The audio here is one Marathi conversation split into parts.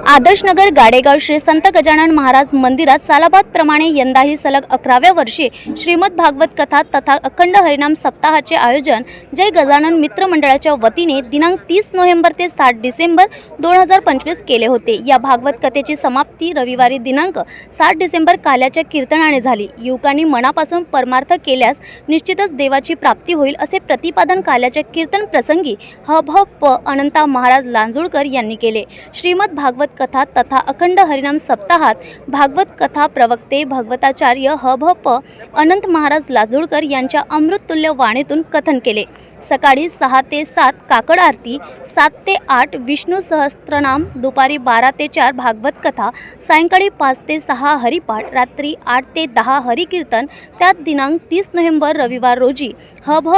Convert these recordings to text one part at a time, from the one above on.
आदर्शनगर गाडेगाव श्री संत गजानन महाराज मंदिरात सालाबाद प्रमाणे यंदाही सलग 11व्या वर्षी श्रीमद भागवत कथा तथा अखंड हरिनाम सप्ताहाचे आयोजन जय गजानन मित्र मंडळाच्या वतीने दिनांक 30 नोव्हेंबर ते 7 डिसेंबर 2025 केले होते। या भागवत कथेची समाप्ती रविवारी दिनांक 7 डिसेंबर काल्याच्या कीर्तनाने झाली। युवकांनी मनापासून परमार्थ केल्यास निश्चितच देवाची प्राप्ती होईल असे प्रतिपादन काल्याच्या कीर्तन प्रसंगी हभ अनंता महाराज लांजुळकर यांनी केले। श्रीमद भागवत कथा तथा अखंड हरिनाम सप्ताहात भागवत कथा प्रवक्ते भगवताचार्य हभ अनंत महाराज लांजुळकर यांच्या अमृततुल्य वाणीतून कथन केले। सकाळी 6 ते 7 काकड आरती, 7 ते 8 विष्णू सहस्त्रनाम, दुपारी 12 ते 4 भागवत कथा, सायंकाळी 5 ते 6 हरिपाठ, रात्री 8 ते 10 हरिकीर्तन। त्यात दिनांक 30 नोव्हेंबर रविवार रोजी हभ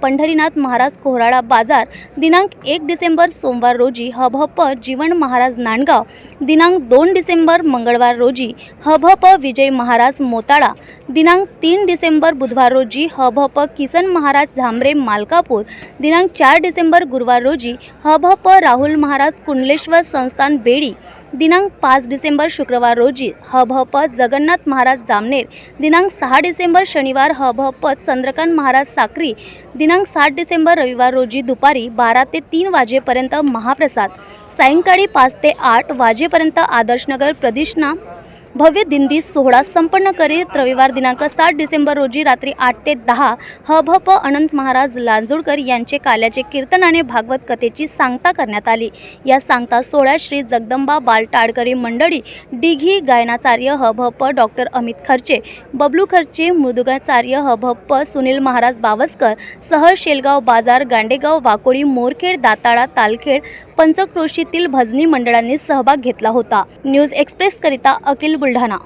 पंढरीनाथ महाराज कोहराळा बाजार, दिनांक 1 डिसेंबर सोमवार रोजी हभ जीवन महाराज नांदगाव, दिनांक 2 डिसेंबर मंगळवार रोजी हभ विजय महाराज मोताळा, दिनांक 3 डिसेंबर बुधवार रोजी हभ किसन महाराज झांबरे मालकापूर, दिनांक 4 डिसेंबर गुरुवार रोजी हभ राहुल महाराज कुंडलेश्वर संस्थान बेडी, दिनांक 5 डिसेंबर शुक्रवार रोजी हभ जगन्नाथ महाराज जामनेर, दिनांक 6 डिसेंबर शनिवार हभ चंद्रकांत महाराज साक्री, दिनांक 7 डिसेंबर रविवार रोजी दुपारी 12 ते 3 वाजेपर्यंत महाप्रसाद, सायंकाळी 5 ते 8 वाजेपर्यंत आदर्शनगर प्रदक्षिणा भव्य दिंडी सोहळा संपन्न करीत रविवार दिनांक 7 डिसेंबर रोजी रात्री 8 ते 10 हभ अनंत महाराज लांजुळकर यांचे काल्याचे कीर्तनाने भागवत कथेची सांगता करण्यात आली। या सांगता सोहळ्यात श्री जगदंबा बालटाडकरी मंडळी, डिघी गायनाचार्य हभ डॉक्टर अमित खर्चे, बबलू खर्चे, मृदुंगाचार्य हभ सुनील महाराज बावस्कर सह शेलगाव बाजार, गांडेगाव, वाकोळी, मोरखेड, दाताळा, तालखेड, पंचक्रोशीतील भजनी मंडळांनी सहभाग घेतला होता। न्यूज एक्सप्रेस करिता अखिल बुलढाणा।